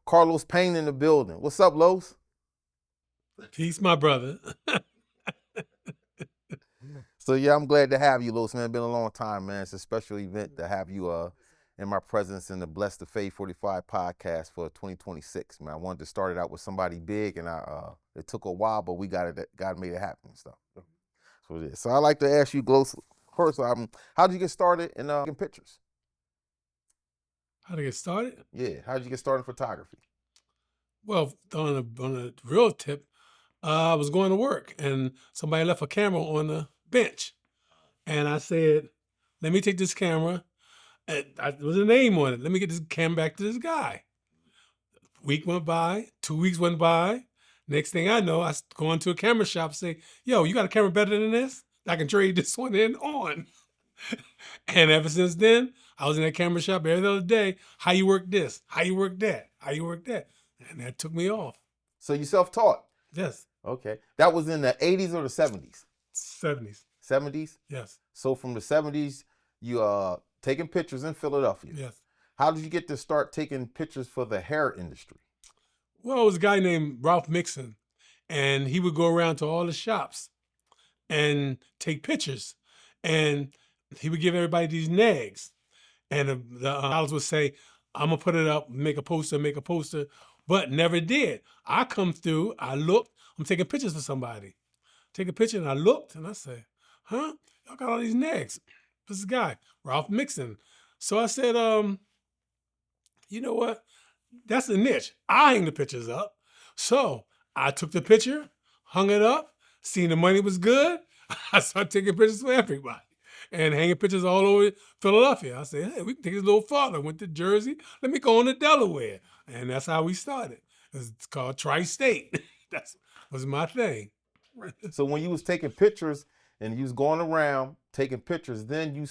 Carlos Payne in the building. What's up, Los? Peace, my brother. So yeah, I'm glad to have you, Los, man. It's been a long time, man. It's a special event to have you in my presence in the Bless the Faith 45 podcast for 2026, man. I wanted to start it out with somebody big, and it took a while, but we got made it happen and stuff. So it is. So I'd like to ask you, Los, first, how did you get started in taking pictures? How to get started? Yeah, how did you get started in photography? Well, on a real tip, I was going to work and somebody left a camera on the bench. And I said, let me take this camera. And there was a name on it. Let me get this camera back to this guy. Week went by, 2 weeks went by. Next thing I know, I go into a camera shop and say, yo, you got a camera better than this? I can trade this one in on. And ever since then, I was in that camera shop every other day. How you work this? How you work that? How you work that? And that took me off. So you self-taught? Yes. Okay. That was in the 80s or the 70s? 70s. 70s? Yes. So from the 70s, you taking pictures in Philadelphia. Yes. How did you get to start taking pictures for the hair industry? Well, it was a guy named Ralph Mixon, and he would go around to all the shops and take pictures. And he would give everybody these nags. And the dollars would say, I'm going to put it up, make a poster, but never did. I come through, I looked, I'm taking pictures for somebody. Take a picture, and I looked, and I said, huh? Y'all got all these nags. This guy, Ralph Mixon. So I said, you know what? That's a niche. I hang the pictures up. So I took the picture, hung it up, seen the money was good. I started taking pictures for everybody and hanging pictures all over Philadelphia. I said, hey, we can take this a little farther. Went to Jersey. Let me go on to Delaware. And that's how we started. It's called Tri-State. That was my thing. So when you was taking pictures and you was going around taking pictures, then you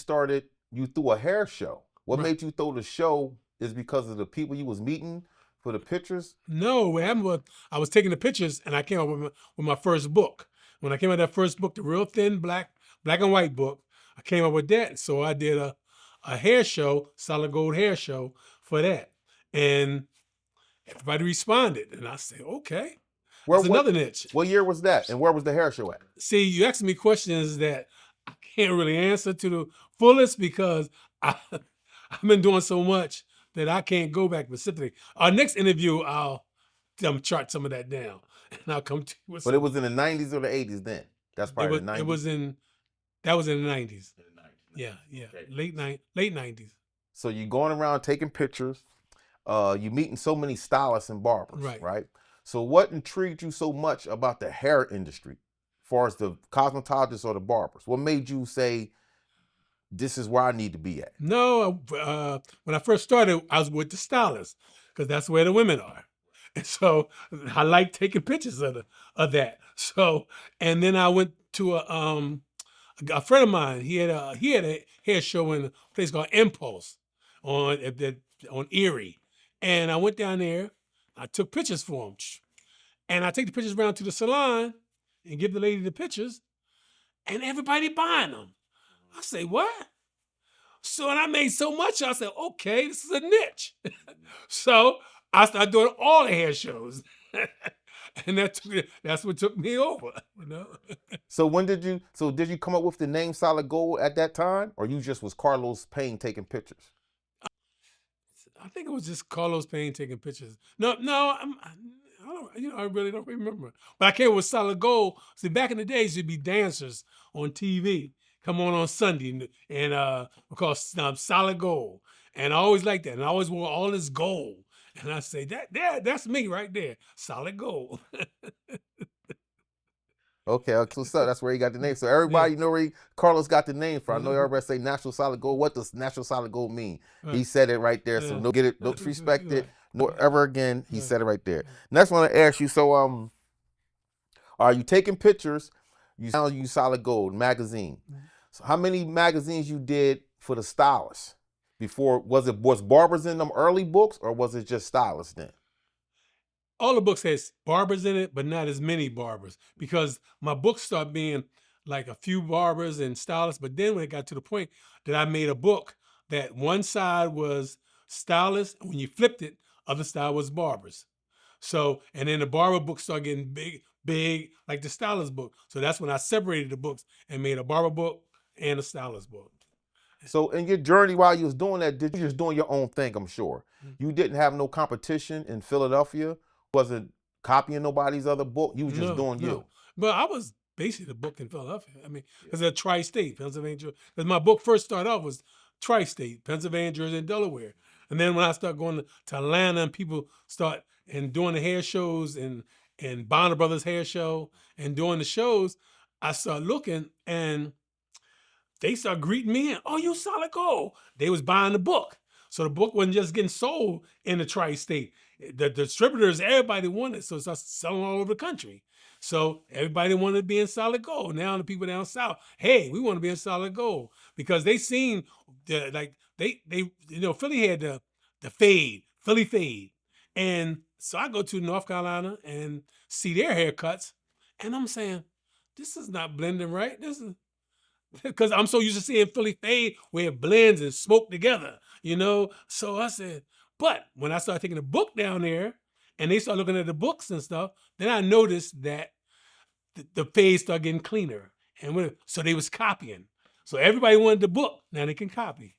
threw a hair show. What made you throw the show is because of the people you was meeting for the pictures? No, what happened was I was taking the pictures and I came up with my first book. When I came out with that first book, the real thin black and white book, I came up with that. So I did a hair show, solid gold hair show for that. And everybody responded. And I said, okay, that's another niche. What year was that? And where was the hair show at? See, you asked me questions that I can't really answer to the fullest because I've been doing so much that I can't go back specifically. Our next interview, I'll chart some of that down, and I'll come to you with But it was in the 90s or the 80s then? That's probably the 90s. That was in the 90s. Yeah. Okay. Late 90s. So you're going around taking pictures. You meeting so many stylists and barbers, right? So what intrigued you so much about the hair industry, as far as the cosmetologists or the barbers? What made you say, this is where I need to be at? No, when I first started, I was with the stylists because that's where the women are. And so I like taking pictures of that. So, and then I went to a friend of mine. He had a hair show in a place called Impulse on Erie. And I went down there, I took pictures for him. And I take the pictures around to the salon and give the lady the pictures, and everybody buying them. I say, what? So, and I made so much, I said, okay, this is a niche. So I started doing all the hair shows. And that's what took me over, you know? So did you come up with the name Solid Gold at that time, or you just was Carlos Payne taking pictures? I think it was just Carlos Payne taking pictures. No, I really don't remember. But I came with Solid Gold. See, back in the days, there'd be dancers on TV, come on Sunday, and we call Solid Gold. And I always liked that. And I always wore all this gold. And I say, that's me right there, Solid Gold. Okay, so that's where he got the name. So everybody know where Carlos got the name from. I know everybody say National Solid Gold. What does National Solid Gold mean? He said it right there. So don't disrespect it. No ever again. He said it right there. Next one I ask you, so are you taking pictures? You now use Solid Gold magazine. So how many magazines you did for the Stylists? Before, was Barbers in them early books, or was it just Stylists then? All the books has Barbers in it, but not as many Barbers, because my books start being like a few barbers and stylists. But then when it got to the point that I made a book that one side was stylists, and when you flipped it, other side was barbers. So, and then the barber book started getting big, like the stylist book. So that's when I separated the books and made a barber book and a stylist book. So in your journey while you was doing that, did you just doing your own thing, I'm sure? You didn't have no competition in Philadelphia? Wasn't copying nobody's other book? You was just doing you? But I was basically the book in Philadelphia. I mean, it's a tri-state, Pennsylvania. Because my book first started off was tri-state, Pennsylvania, Jersey, and Delaware. And then when I started going to Atlanta and people start and doing the hair shows and Barber Brothers hair show and doing the shows, I started looking and they started greeting me and, oh, you solid gold. They was buying the book. So the book wasn't just getting sold in the tri-state. The distributors, everybody wanted it. So it started selling all over the country. So everybody wanted to be in solid gold. Now the people down south, hey, we want to be in solid gold. Because they seen Philly had the fade, Philly fade. And so I go to North Carolina and see their haircuts. And I'm saying, this is not blending right. This is because I'm so used to seeing Philly fade where it blends and smoke together, So I said, but when I started taking the book down there and they started looking at the books and stuff, then I noticed that the fade started getting cleaner. And so they was copying. So everybody wanted the book. Now they can copy.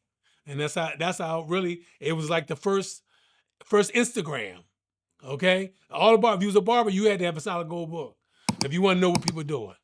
And that's how really, it was like the first Instagram. Okay? All the barbers, if you was a barber, you had to have a solid gold book if you want to know what people were doing.